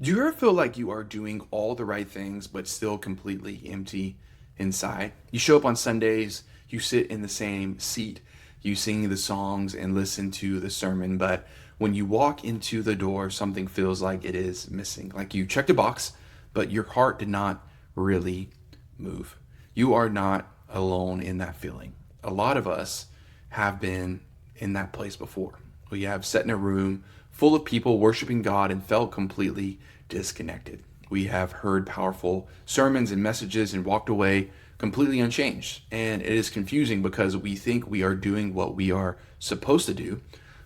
Do you ever feel like you are doing all the right things, but still completely empty inside? You show up on Sundays, you sit in the same seat, you sing the songs and listen to the sermon, but when you walk into the door, something feels like it is missing. Like you checked a box, but your heart did not really move. You are not alone in that feeling. A lot of us have been in that place before. We have sat in a room full of people worshiping God and felt completely disconnected. We have heard powerful sermons and messages and walked away completely unchanged. And it is confusing because we think we are doing what we are supposed to do.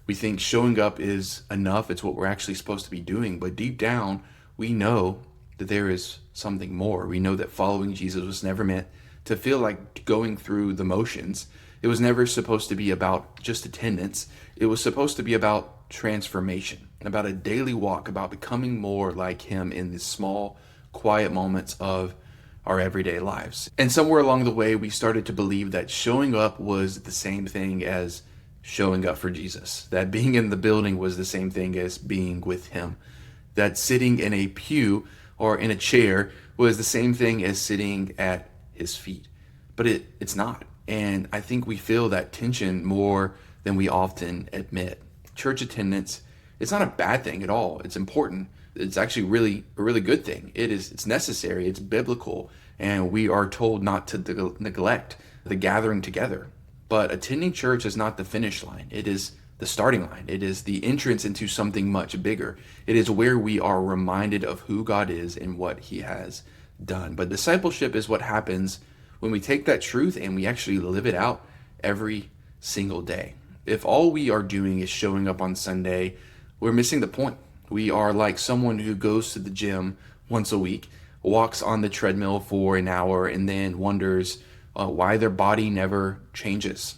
We think showing up is enough, it's what we're actually supposed to be doing. But deep down, we know that there is something more. We know that following Jesus was never meant to feel like going through the motions. It was never supposed to be about just attendance. It was supposed to be about transformation, about a daily walk, about becoming more like Him in the small, quiet moments of our everyday lives. And somewhere along the way, we started to believe that showing up was the same thing as showing up for Jesus, that being in the building was the same thing as being with Him, that sitting in a pew or in a chair was the same thing as sitting at His feet. But it's not. And I think we feel that tension more than we often admit. Church attendance, it's not a bad thing at all. It's important. It's actually really a really good thing. It's necessary, it's biblical, and we are told not to neglect the gathering together. But attending church is not the finish line. It is the starting line. It is the entrance into something much bigger. It is where we are reminded of who God is and what He has done. But discipleship is what happens when we take that truth and we actually live it out every single day. If all we are doing is showing up on Sunday, we're missing the point. We are like someone who goes to the gym once a week, walks on the treadmill for an hour, and then wonders why their body never changes.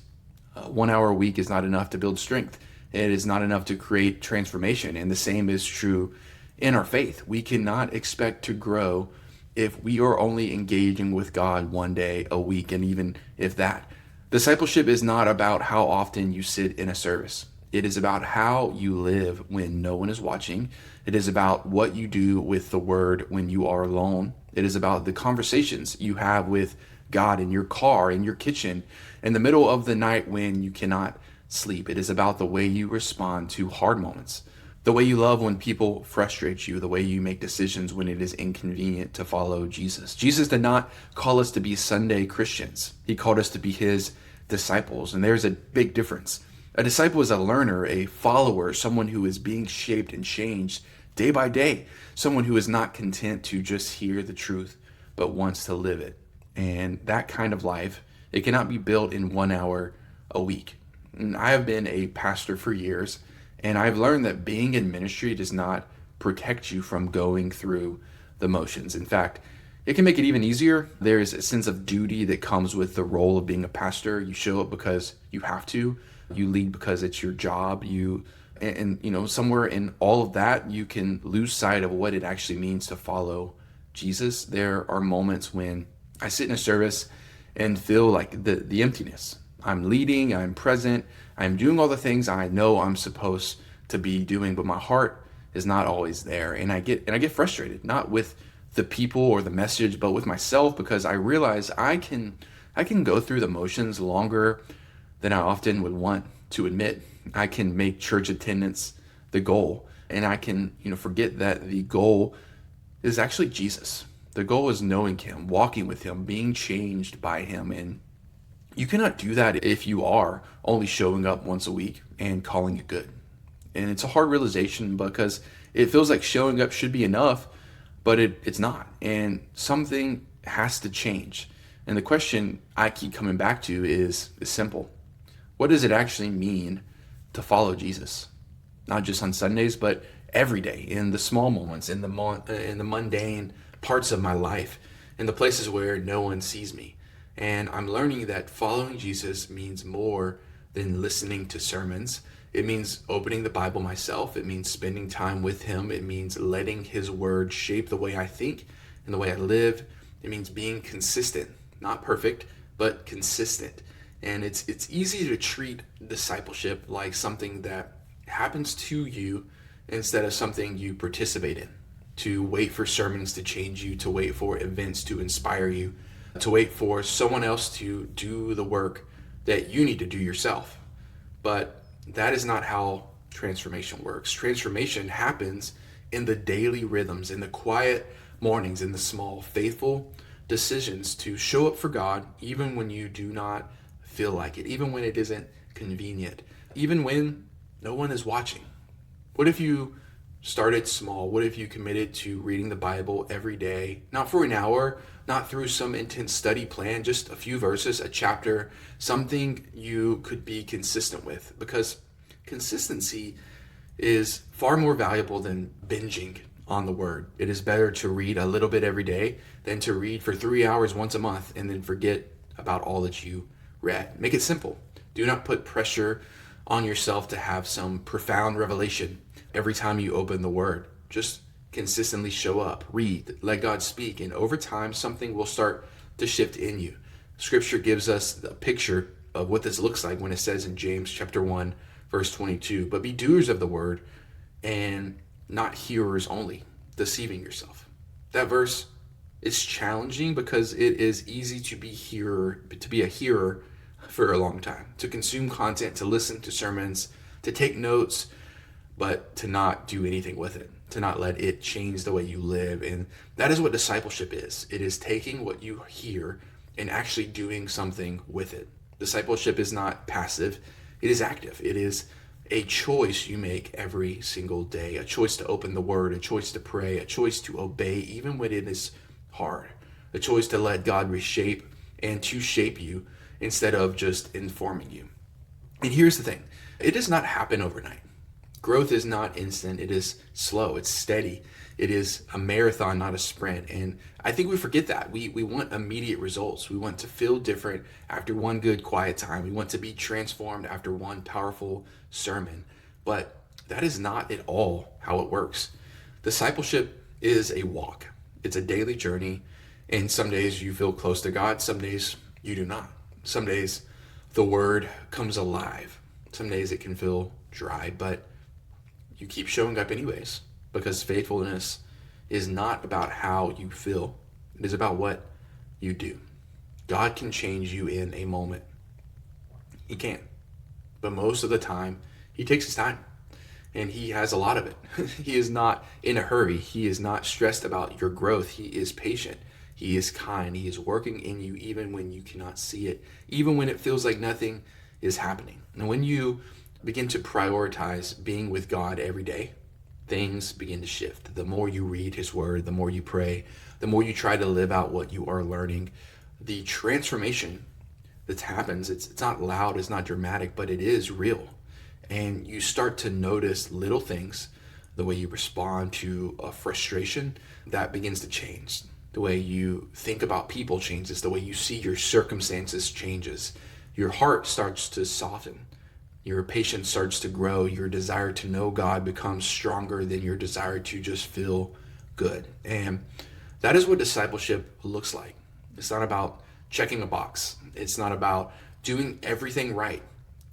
1 hour a week is not enough to build strength. It is not enough to create transformation. And the same is true in our faith. We cannot expect to grow if we are only engaging with God one day a week, and even if that. Discipleship is not about how often you sit in a service. It is about how you live when no one is watching. It is about what you do with the Word when you are alone. It is about the conversations you have with God in your car, in your kitchen, in the middle of the night when you cannot sleep. It is about the way you respond to hard moments, the way you love when people frustrate you, the way you make decisions when it is inconvenient to follow Jesus. Jesus did not call us to be Sunday Christians. He called us to be His disciples, and there's a big difference. A disciple is a learner, a follower, someone who is being shaped and changed day by day, someone who is not content to just hear the truth, but wants to live it. And that kind of life, it cannot be built in 1 hour a week. And I have been a pastor for years, and I've learned that being in ministry does not protect you from going through the motions. In fact, it can make it even easier. There's a sense of duty that comes with the role of being a pastor. You show up because you have to. You lead because it's your job. Somewhere in all of that, you can lose sight of what it actually means to follow Jesus. There are moments when I sit in a service and feel like the emptiness. I'm leading, I'm present, I'm doing all the things I know I'm supposed to be doing, but my heart is not always there. And I get frustrated, not with the people or the message, but with myself, because I realize I can go through the motions longer than I often would want to admit. I can make church attendance the goal, and I can, forget that the goal is actually Jesus. The goal is knowing Him, walking with Him, being changed by Him. And you cannot do that if you are only showing up once a week and calling it good. And it's a hard realization because it feels like showing up should be enough, but it's not. And something has to change. And the question I keep coming back to is simple. What does it actually mean to follow Jesus? Not just on Sundays, but every day, in the small moments, in the mundane parts of my life, in the places where no one sees me. And I'm learning that following Jesus means more than listening to sermons. It means opening the Bible myself. It means spending time with Him. It means letting His Word shape the way I think and the way I live. It means being consistent, not perfect, but consistent. And it's easy to treat discipleship like something that happens to you instead of something you participate in. to wait for sermons to change you, to wait for events to inspire you, to wait for someone else to do the work that you need to do yourself. But that is not how transformation works. Transformation happens in the daily rhythms, in the quiet mornings, in the small, faithful decisions to show up for God, even when you do not feel like it, even when it isn't convenient, even when no one is watching. What if you started small? What if you committed to reading the Bible every day, not for an hour, not through some intense study plan, just a few verses, a chapter, something you could be consistent with? Because consistency is far more valuable than binging on the word. It is better to read a little bit every day than to read for 3 hours once a month and then forget about all that you read. Make it simple. Do not put pressure on yourself to have some profound revelation every time you open the word. Just consistently show up, read, let God speak, and over time something will start to shift in you. Scripture gives us a picture of what this looks like when it says in James chapter 1 verse 22, but be doers of the word and not hearers only, deceiving yourself. That verse is challenging because it is easy to be a hearer for a long time, to consume content, to listen to sermons, to take notes, but to not do anything with it, to not let it change the way you live. And that is what discipleship is. It is taking what you hear and actually doing something with it. Discipleship is not passive, it is active. It is a choice you make every single day, a choice to open the word, a choice to pray, a choice to obey even when it is hard, a choice to let God reshape and to shape you instead of just informing you. And here's the thing, it does not happen overnight. Growth is not instant, it is slow, it's steady. It is a marathon, not a sprint. And I think we forget that. We want immediate results. We want to feel different after one good quiet time. We want to be transformed after one powerful sermon. But that is not at all how it works. Discipleship is a walk. It's a daily journey. And some days you feel close to God, some days you do not. Some days the word comes alive. Some days it can feel dry, but you keep showing up anyways. Because faithfulness is not about how you feel. It is about what you do. God can change you in a moment. He can. But most of the time, he takes his time. And he has a lot of it. He is not in a hurry. He is not stressed about your growth. He is patient. He is kind. He is working in you even when you cannot see it. Even when it feels like nothing is happening. And when you begin to prioritize being with God every day, things begin to shift. The more you read his word, the more you pray, the more you try to live out what you are learning, the transformation that happens, it's not loud, it's not dramatic, but it is real. And you start to notice little things, the way you respond to a frustration, that begins to change. The way you think about people changes, the way you see your circumstances changes. Your heart starts to soften. Your patience starts to grow. Your desire to know God becomes stronger than your desire to just feel good. And that is what discipleship looks like. It's not about checking a box. It's not about doing everything right.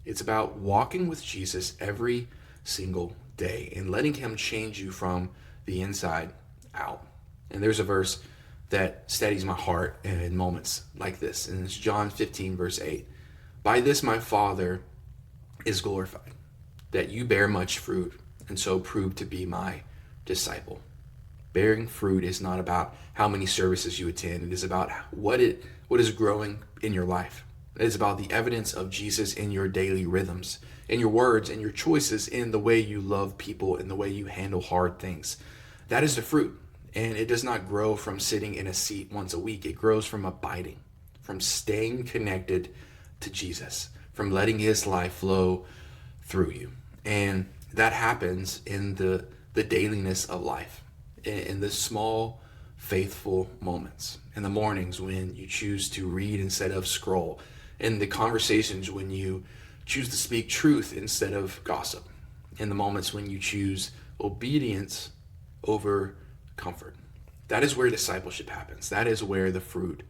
It's about walking with Jesus every single day and letting him change you from the inside out. And there's a verse that steadies my heart in moments like this. And it's John 15, verse 8. By this my Father is glorified, that you bear much fruit and so prove to be my disciple. Bearing fruit is not about how many services you attend. It is about what is growing in your life. It is about the evidence of Jesus in your daily rhythms, in your words, in your choices, in the way you love people, in the way you handle hard things. That is the fruit. And it does not grow from sitting in a seat once a week. It grows from abiding, from staying connected to Jesus, from letting his life flow through you. And that happens in the dailiness of life, in the small, faithful moments, in the mornings when you choose to read instead of scroll, in the conversations when you choose to speak truth instead of gossip, in the moments when you choose obedience over comfort. That is where discipleship happens. That is where the fruit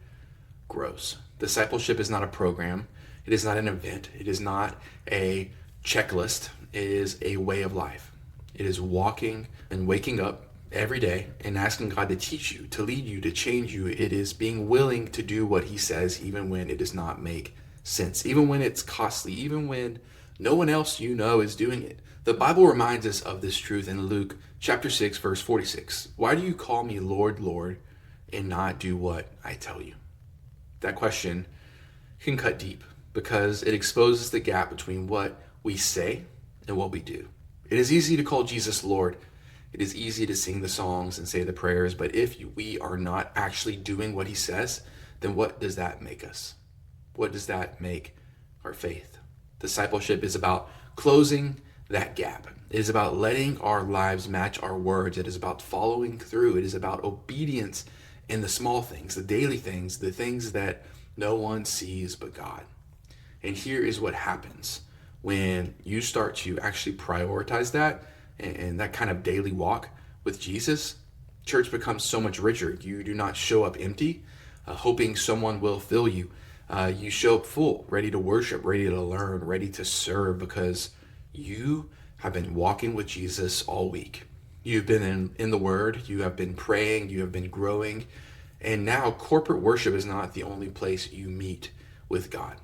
grows. Discipleship is not a program. It is not an event. It is not a checklist. It is a way of life. It is walking and waking up every day and asking God to teach you, to lead you, to change you. It is being willing to do what he says, even when it does not make sense, even when it's costly, even when no one else is doing it. The Bible reminds us of this truth in Luke chapter 6, verse 46. Why do you call me Lord, Lord, and not do what I tell you? That question can cut deep because it exposes the gap between what we say and what we do. It is easy to call Jesus Lord. It is easy to sing the songs and say the prayers, but if we are not actually doing what he says, then what does that make us? What does that make our faith? Discipleship is about closing that gap. It is about letting our lives match our words. It is about following through. It is about obedience in the small things, the daily things, the things that no one sees but God. And here is what happens when you start to actually prioritize that and that kind of daily walk with Jesus. Church becomes so much richer. You do not show up empty, hoping someone will fill you. You show up full, ready to worship, ready to learn, ready to serve, because you have been walking with Jesus all week. You've been in the Word, you have been praying, you have been growing, and now corporate worship is not the only place you meet with God.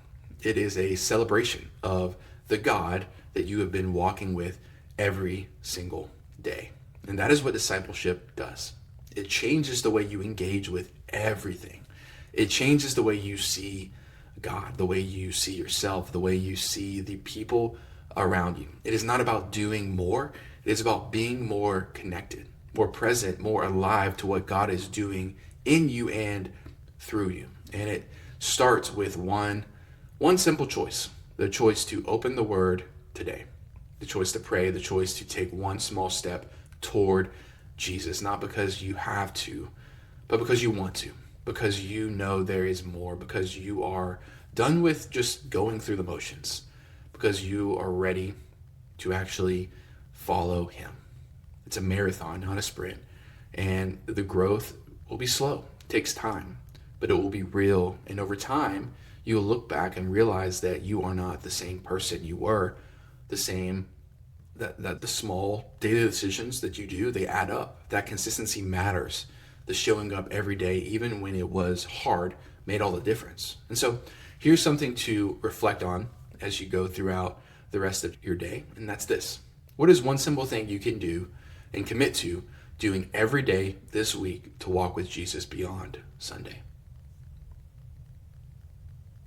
It is a celebration of the God that you have been walking with every single day. And that is what discipleship does. It changes the way you engage with everything. It changes the way you see God, the way you see yourself, the way you see the people around you. It is not about doing more. It is about being more connected, more present, more alive to what God is doing in you and through you. And it starts with one simple choice, the choice to open the Word today, the choice to pray, the choice to take one small step toward Jesus, not because you have to, but because you want to, because you know there is more, because you are done with just going through the motions, because you are ready to actually follow him. It's a marathon, not a sprint, and the growth will be slow. It takes time, but it will be real, and over time, you will look back and realize that you are not the same person you were. The same, that the small daily decisions that you do, they add up. That consistency matters. The showing up every day, even when it was hard, made all the difference. And so here's something to reflect on as you go throughout the rest of your day, and that's this. What is one simple thing you can do and commit to doing every day this week to walk with Jesus beyond Sunday?